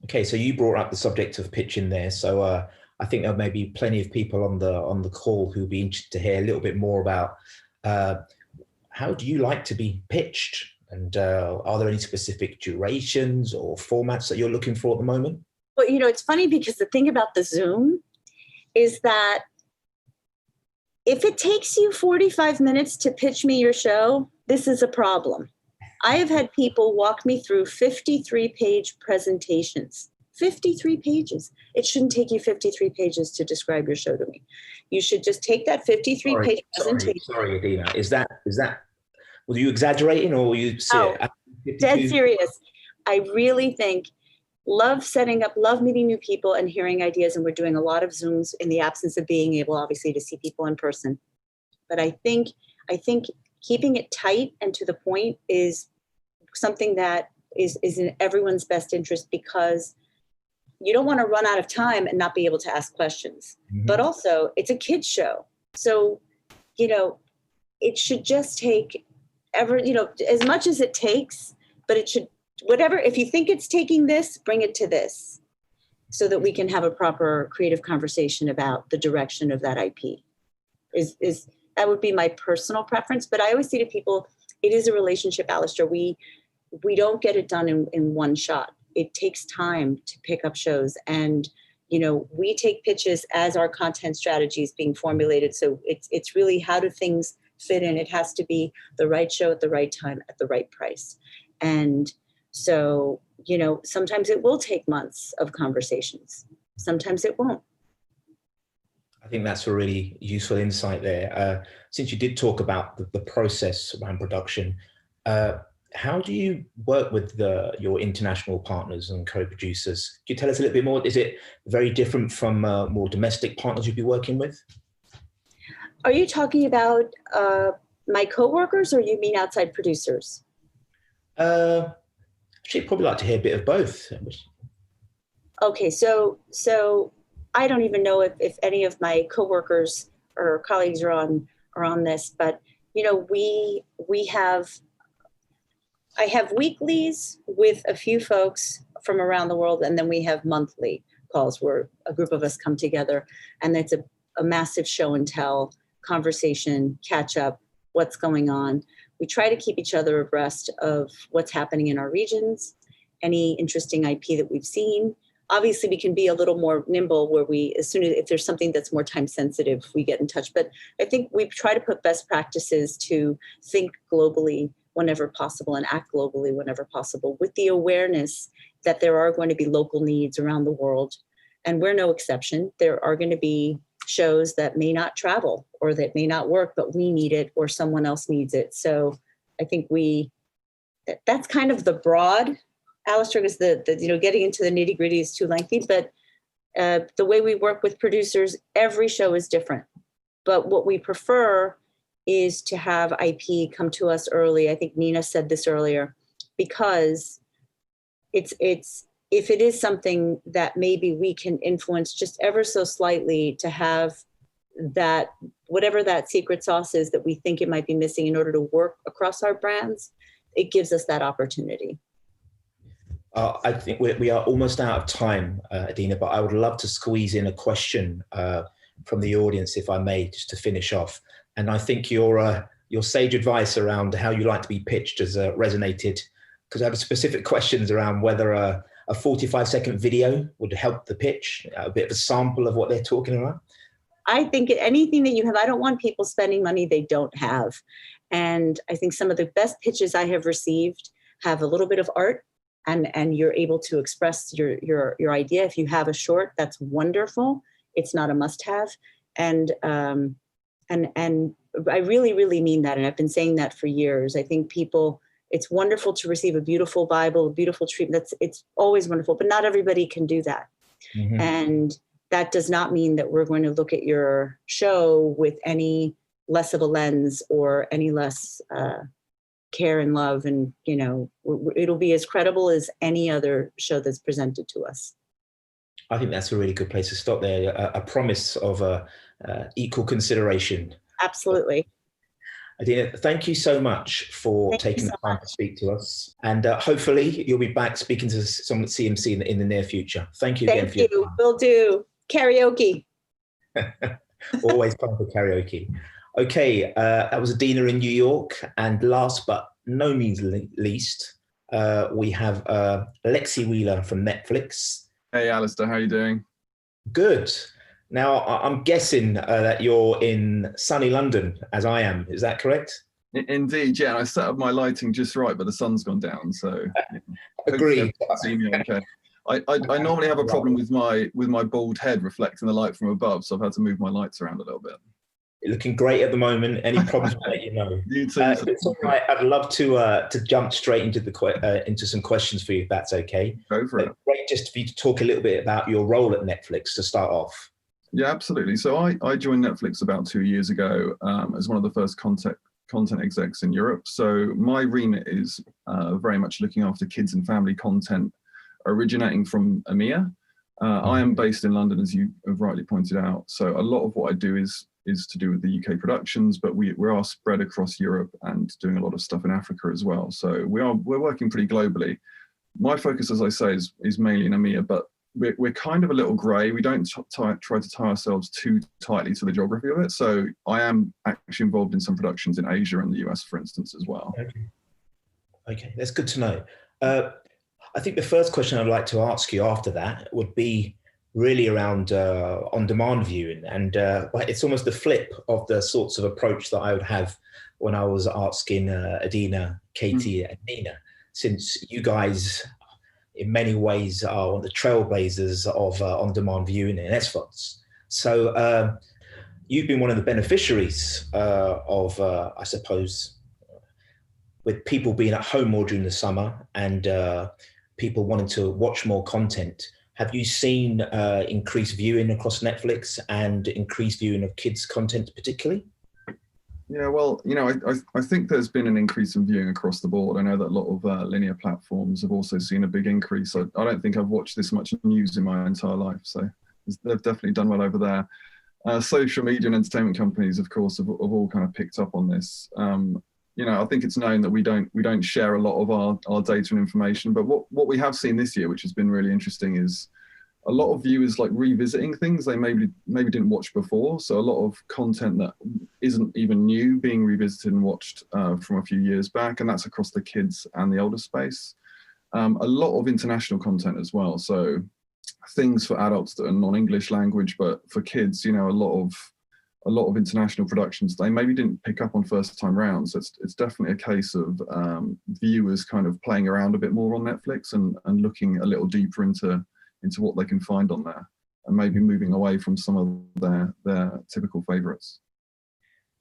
Okay, so you brought up the subject of pitching there. So I think there may be plenty of people on the call who'd be interested to hear a little bit more about how do you like to be pitched? And are there any specific durations or formats that you're looking for at the moment? Well, it's funny because the thing about the Zoom is that if it takes you 45 minutes to pitch me your show, this is a problem. I have had people walk me through 53-page presentations. 53 pages. It shouldn't take you 53 pages to describe your show to me. You should just take that 53-page presentation. Sorry, Adina. Is that? Were you exaggerating or were you serious? Dead serious. I really think love meeting new people and hearing ideas. And we're doing a lot of Zooms in the absence of being able, obviously, to see people in person. But I think keeping it tight and to the point is something that is in everyone's best interest, because you don't want to run out of time and not be able to ask questions. Mm-hmm. But also, it's a kid's show. So, it should just take as much as it takes, but it should, if you think it's taking this, bring it to this so that we can have a proper creative conversation about the direction of that IP. That would be my personal preference. But I always say to people, it is a relationship, Alistair. We don't get it done in one shot. It takes time to pick up shows. And, we take pitches as our content strategy is being formulated. So it's really how do things fit in? It has to be the right show at the right time at the right price. And so, sometimes it will take months of conversations. Sometimes it won't. I think that's a really useful insight there. Since you did talk about the process around production, how do you work with your international partners and co-producers? Can you tell us a little bit more? Is it very different from more domestic partners you'd be working with? Are you talking about my coworkers, or you mean outside producers? Actually, probably like to hear a bit of both. Okay, so I don't even know if any of my coworkers or colleagues are on this, but I have weeklies with a few folks from around the world, and then we have monthly calls where a group of us come together, and it's a massive show and tell conversation, catch up, what's going on. We try to keep each other abreast of what's happening in our regions, any interesting IP that we've seen. Obviously, we can be a little more nimble where if there's something that's more time sensitive, we get in touch. But I think we try to put best practices to think globally whenever possible and act globally whenever possible, with the awareness that there are going to be local needs around the world. And we're no exception. There are going to be shows that may not travel or that may not work, but we need it or someone else needs it. So I think that's kind of the broad. Alistair, is the getting into the nitty gritty is too lengthy, but the way we work with producers, every show is different. But what we prefer is to have IP come to us early. I think Nina said this earlier, because if it is something that maybe we can influence just ever so slightly, to have that, whatever that secret sauce is that we think it might be missing in order to work across our brands, it gives us that opportunity. I think we are almost out of time, Adina, but I would love to squeeze in a question from the audience, if I may, just to finish off. And I think your sage advice around how you like to be pitched has resonated, because I have specific questions around whether a 45-second video would help the pitch, a bit of a sample of what they're talking about. I think anything that you have, I don't want people spending money they don't have. And I think some of the best pitches I have received have a little bit of art, and you're able to express your idea. If you have a short, that's wonderful. It's not a must-have. And I really, really mean that. And I've been saying that for years. I think it's wonderful to receive a beautiful Bible, a beautiful treatment. It's always wonderful, but not everybody can do that. Mm-hmm. And that does not mean that we're going to look at your show with any less of a lens or any less care and love. And, it'll be as credible as any other show that's presented to us. I think that's a really good place to stop there. A promise of equal consideration. Absolutely. Adina, thank you so much for taking the time to speak to us. And hopefully you'll be back speaking to someone at CMC in the near future. Thank you again for your time. Thank you. Will do. Karaoke. Always fun for karaoke. Okay, that was Adina in New York. And last but no means least, we have Lexi Wheeler from Netflix. Hey, Alistair, how are you doing? Good. Now, I'm guessing that you're in sunny London, as I am. Is that correct? Indeed, yeah. I set up my lighting just right, but the sun's gone down, so agreed. See me okay. I normally have a problem with my bald head reflecting the light from above, so I've had to move my lights around a little bit. You're looking great at the moment. Any problems, I'll let you know. You too. If it's all right, I'd love to jump straight into some questions for you, if that's okay. Go for it. Great, just for you to talk a little bit about your role at Netflix to start off. Yeah, absolutely. So I joined Netflix about 2 years ago as one of the first content execs in Europe. So my remit is very much looking after kids and family content originating from EMEA. I am based in London, as you have rightly pointed out. So a lot of what I do is to do with the UK productions, but we are spread across Europe and doing a lot of stuff in Africa as well. So we're working pretty globally. My focus, as I say, is mainly in EMEA, but we're kind of a little grey. We don't try to tie ourselves too tightly to the geography of it. So I am actually involved in some productions in Asia and the US, for instance, as well. Okay, that's good to know. I think the first question I'd like to ask you after that would be, really around on-demand viewing, and it's almost the flip of the sorts of approach that I would have when I was asking Adina, Katie, and Nina, since you guys, in many ways, are the trailblazers of on-demand viewing in SVODs. So you've been one of the beneficiaries of, I suppose, with people being at home more during the summer and people wanting to watch more content. Have you seen increased viewing across Netflix and increased viewing of kids' content particularly? Yeah, well, I think there's been an increase in viewing across the board. I know that a lot of linear platforms have also seen a big increase. I don't think I've watched this much news in my entire life, so they've definitely done well over there. Social media and entertainment companies, of course, have all kind of picked up on this. I think it's known that we don't share a lot of our data and information, but what we have seen this year, which has been really interesting, is a lot of viewers like revisiting things they maybe didn't watch before. So a lot of content that isn't even new being revisited and watched from a few years back, and that's across the kids and the older space. A lot of international content as well. So things for adults that are non-English language, but for kids, a lot of international productions they maybe didn't pick up on first time round. So it's definitely a case of viewers kind of playing around a bit more on Netflix and looking a little deeper into what they can find on there, and maybe moving away from some of their typical favorites.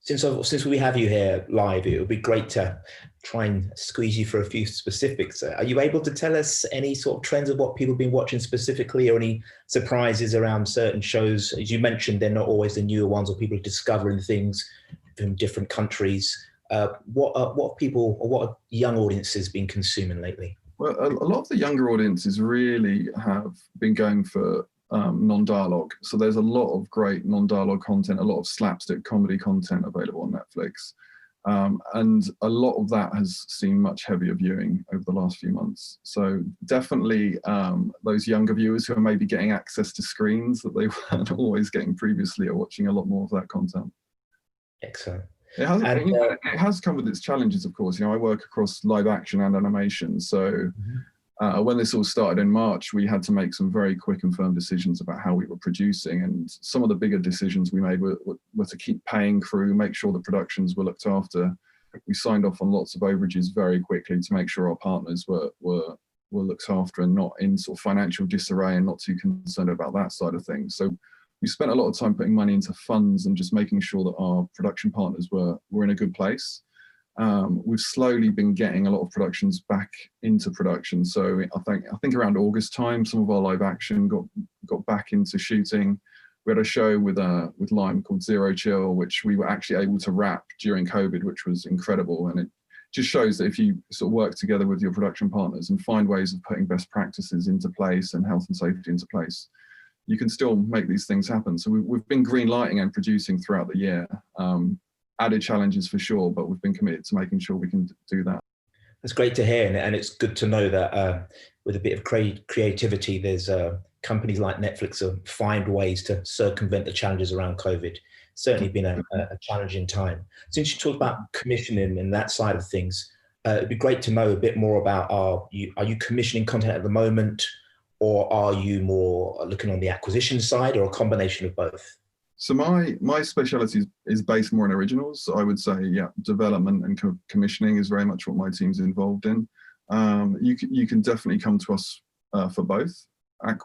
Since we have you here live, it would be great to try and squeeze you for a few specifics. Are you able to tell us any sort of trends of what people have been watching specifically, or any surprises around certain shows? As you mentioned, they're not always the newer ones, or people are discovering things from different countries. What people, or what young audiences been consuming lately? Well, a lot of the younger audiences really have been going for non-dialogue. So there's a lot of great non-dialogue content, a lot of slapstick comedy content available on Netflix. And a lot of that has seen much heavier viewing over the last few months. So definitely those younger viewers who are maybe getting access to screens that they weren't always getting previously are watching a lot more of that content. Excellent. It has come with its challenges, of course. I work across live action and animation. So when this all started in March, we had to make some very quick and firm decisions about how we were producing. And some of the bigger decisions we made were to keep paying crew, make sure the productions were looked after. We signed off on lots of overages very quickly to make sure our partners were looked after and not in sort of financial disarray, and not too concerned about that side of things. So we spent a lot of time putting money into funds and just making sure that our production partners were in a good place. We've slowly been getting a lot of productions back into production. So I think around August time, some of our live action got back into shooting. We had a show with Lime called Zero Chill, which we were actually able to wrap during COVID, which was incredible. And it just shows that if you sort of work together with your production partners and find ways of putting best practices into place and health and safety into place, you can still make these things happen. So we've been green lighting and producing throughout the year. Added challenges for sure, but we've been committed to making sure we can do that. That's great to hear, and it's good to know that with a bit of creativity, there's companies like Netflix that find ways to circumvent the challenges around COVID. Certainly been a challenging time. Since you talked about commissioning and that side of things, it'd be great to know a bit more about, are you commissioning content at the moment, or are you more looking on the acquisition side, or a combination of both? So my specialty is based more in originals. So I would say, yeah, development and commissioning is very much what my team's involved in. You can definitely come to us for both.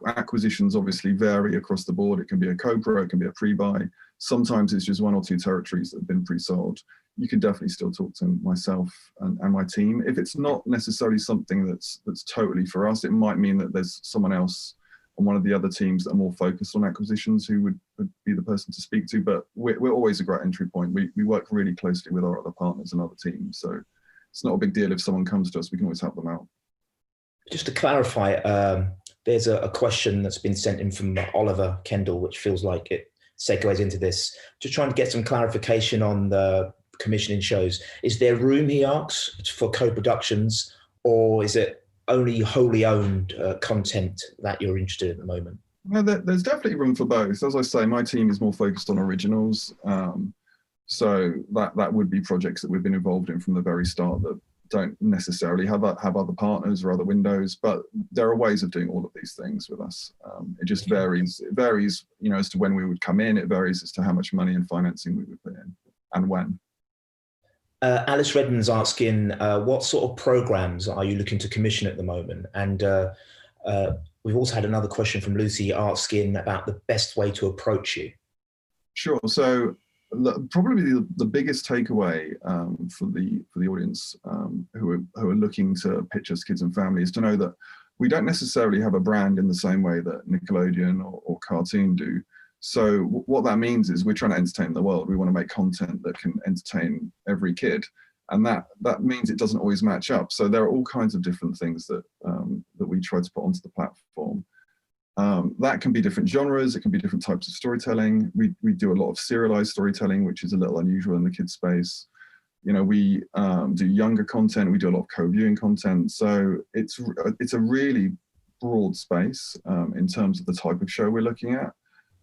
Acquisitions obviously vary across the board. It can be a co-pro, it can be a pre-buy. Sometimes it's just 1 or 2 territories that have been pre-sold. You can definitely still talk to myself and my team. If it's not necessarily something that's totally for us, it might mean that there's someone else on one of the other teams that are more focused on acquisitions who would be the person to speak to. But we're always a great entry point. We work really closely with our other partners and other teams. So it's not a big deal if someone comes to us, we can always help them out. Just to clarify, there's a question that's been sent in from Oliver Kendall, which feels like it segues into this. Just trying to get some clarification on the commissioning shows. Is there room, he asks, for co-productions, or is it only wholly owned content that you're interested in at the moment? No, there's definitely room for both. As I say, my team is more focused on originals. So that would be projects that we've been involved in from the very start that don't necessarily have other partners or other windows, but there are ways of doing all of these things with us. It just varies. It varies, you know, as to when we would come in. It varies as to how much money and financing we would put in and when. Alice Redmond's asking, what sort of programs are you looking to commission at the moment? And we've also had another question from Lucy asking about the best way to approach you. Sure. So probably the biggest takeaway for the audience who are looking to pitch us kids and family is to know that we don't necessarily have a brand in the same way that Nickelodeon or Cartoon do. So what that means is we're trying to entertain the world. We want to make content that can entertain every kid, and that means it doesn't always match up. So there are all kinds of different things that that we try to put onto the platform. That can be different genres, it can be different types of storytelling. We do a lot of serialized storytelling, which is a little unusual in the kids space. You know, we do younger content, we do a lot of co-viewing content. So it's a really broad space in terms of the type of show we're looking at.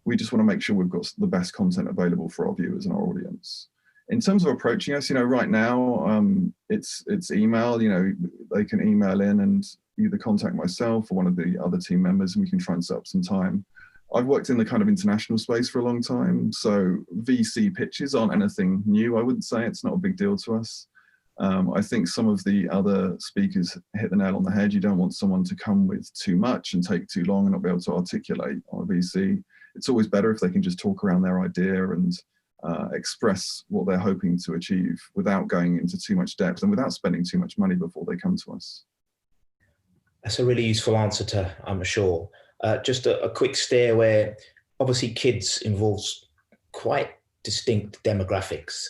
We just want to make sure we've got the best content available for our viewers and our audience. In terms of approaching us, you know, right now it's email. You know, they can email in and either contact myself or one of the other team members, and we can try and set up some time. I've worked in the kind of international space for a long time, so VC pitches aren't anything new. I wouldn't say it's not a big deal to us. I think some of the other speakers hit the nail on the head. You don't want someone to come with too much and take too long and not be able to articulate on a VC. It's always better if they can just talk around their idea and express what they're hoping to achieve without going into too much depth and without spending too much money before they come to us. That's a really useful answer to, I'm sure. Just a quick steer where obviously kids involves quite distinct demographics.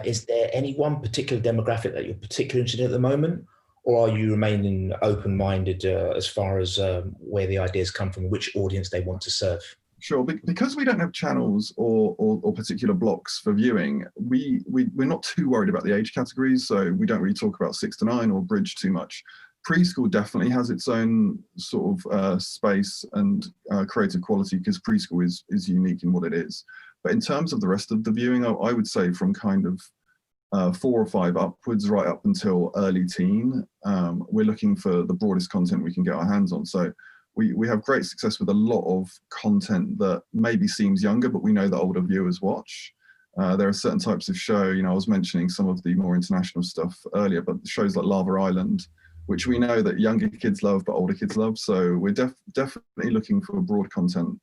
Is there any one particular demographic that you're particularly interested in at the moment? Or are you remaining open-minded as far as where the ideas come from, which audience they want to serve? Sure, because we don't have channels or particular blocks for viewing, we're not too worried about the age categories, so we don't really talk about 6 to 9 or bridge too much. Preschool definitely has its own sort of space and creative quality because preschool is unique in what it is. But in terms of the rest of the viewing, I would say from kind of 4 or 5 upwards right up until early teen, we're looking for the broadest content we can get our hands on. So we have great success with a lot of content that maybe seems younger, but we know that older viewers watch. There are certain types of show, you know, I was mentioning some of the more international stuff earlier, but shows like Lava Island, which we know that younger kids love, but older kids love. So we're definitely looking for broad content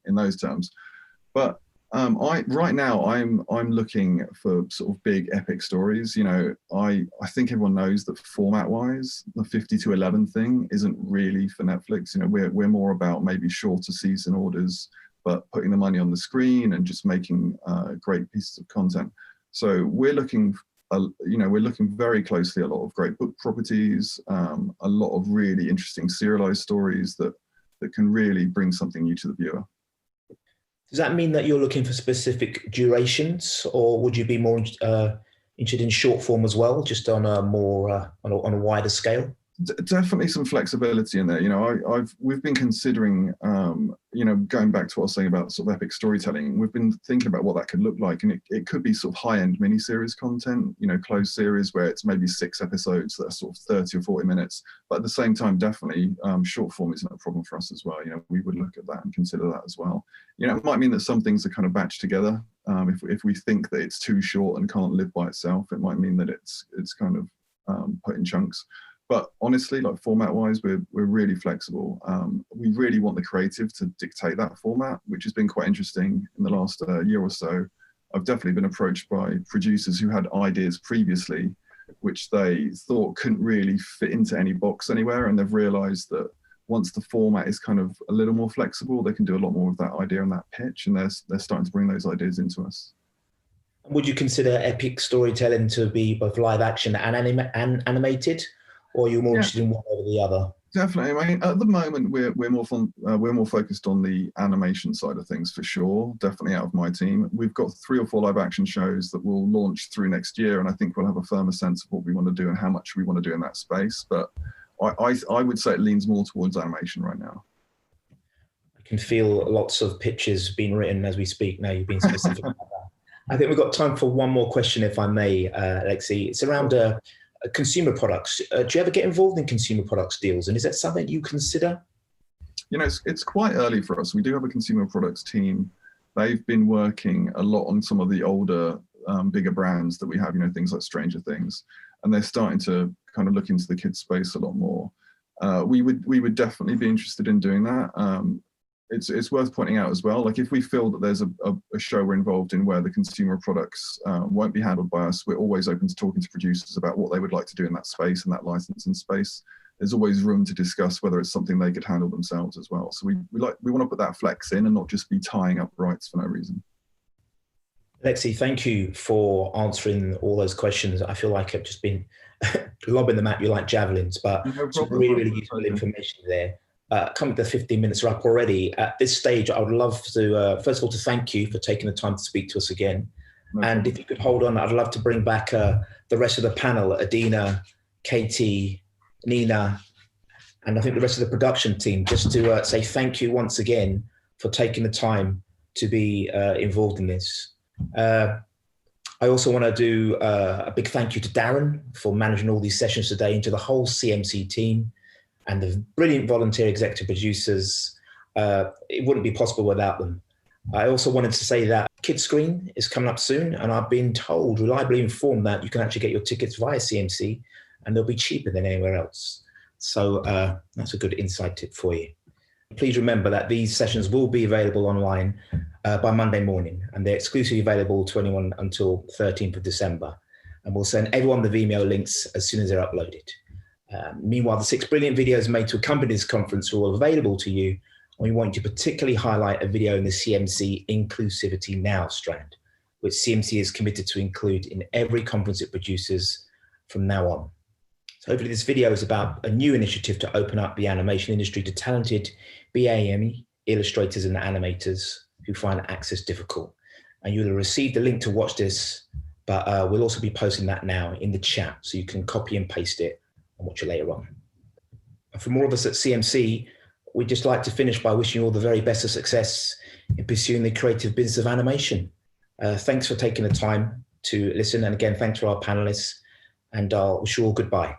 in those terms. But right now I'm looking for sort of big epic stories. You know, I think everyone knows that format wise, the 50-11 thing isn't really for Netflix. You know, we're more about maybe shorter season orders, but putting the money on the screen and just making great pieces of content. So we're looking, you know, we're looking very closely at a lot of great book properties, a lot of really interesting serialized stories that can really bring something new to the viewer. Does that mean that you're looking for specific durations, or would you be more interested in short form as well, just on a more on a wider scale? Definitely some flexibility in there. You know, we've been considering, you know, going back to what I was saying about sort of epic storytelling. We've been thinking about what that could look like, and it could be sort of high-end miniseries content. You know, closed series where it's maybe 6 episodes that are sort of 30 or 40 minutes. But at the same time, definitely short form isn't a problem for us as well. You know, we would look at that and consider that as well. You know, it might mean that some things are kind of batched together. If we think that it's too short and can't live by itself, it might mean that it's kind of put in chunks. But honestly, like format-wise, we're really flexible. We really want the creative to dictate that format, which has been quite interesting in the last year or so. I've definitely been approached by producers who had ideas previously, which they thought couldn't really fit into any box anywhere, and they've realised that once the format is kind of a little more flexible, they can do a lot more with that idea and that pitch, and they're starting to bring those ideas into us. Would you consider epic storytelling to be both live action and animated? Or are you more interested in one over the other? Definitely. I mean, at the moment, we're more focused on the animation side of things for sure. Definitely out of my team. We've got 3 or 4 live action shows that will launch through next year, and I think we'll have a firmer sense of what we want to do and how much we want to do in that space. But I would say it leans more towards animation right now. I can feel lots of pitches being written as we speak. Now you've been specific about that. I think we've got time for one more question, if I may, Lexi. It's around consumer products. Do you ever get involved in consumer products deals? And is that something you consider? You know, it's quite early for us. We do have a consumer products team. They've been working a lot on some of the older, bigger brands that we have, you know, things like Stranger Things, and they're starting to kind of look into the kids space a lot more. We would definitely be interested in doing that. It's worth pointing out as well, like if we feel that there's a show we're involved in where the consumer products won't be handled by us, we're always open to talking to producers about what they would like to do in that space and that licensing space. There's always room to discuss whether it's something they could handle themselves as well. So we want to put that flex in and not just be tying up rights for no reason. Lexi, thank you for answering all those questions. I feel like I've just been lobbing them at you like javelins, but No some problem. really, really useful information there. Coming to the 15 minutes are up already. At this stage, I would love to, first of all, to thank you for taking the time to speak to us again. No And problem. if you could hold on, I'd love to bring back the rest of the panel, Adina, Katie, Nina, and I think the rest of the production team, just to say thank you once again for taking the time to be involved in this. I also want to do a big thank you to Darren for managing all these sessions today, and to the whole CMC team and the brilliant volunteer executive producers. It wouldn't be possible without them. I also wanted to say that Kids Screen is coming up soon, and I've been told, reliably informed, that you can actually get your tickets via CMC and they'll be cheaper than anywhere else. So that's a good inside tip for you. Please remember that these sessions will be available online by Monday morning, and they're exclusively available to anyone until 13th of December. And we'll send everyone the Vimeo links as soon as they're uploaded. Meanwhile, the 6 brilliant videos made to accompany this conference are all available to you. And we want to particularly highlight a video in the CMC Inclusivity Now strand, which CMC is committed to include in every conference it produces from now on. So hopefully this video is about a new initiative to open up the animation industry to talented BAME illustrators and animators who find access difficult. And you'll have received the link to watch this, but we'll also be posting that now in the chat, so you can copy and paste it and watch it later on. And for more of us at CMC, we'd just like to finish by wishing you all the very best of success in pursuing the creative business of animation. Thanks for taking the time to listen. And again, thanks to our panelists, and I'll wish you all goodbye.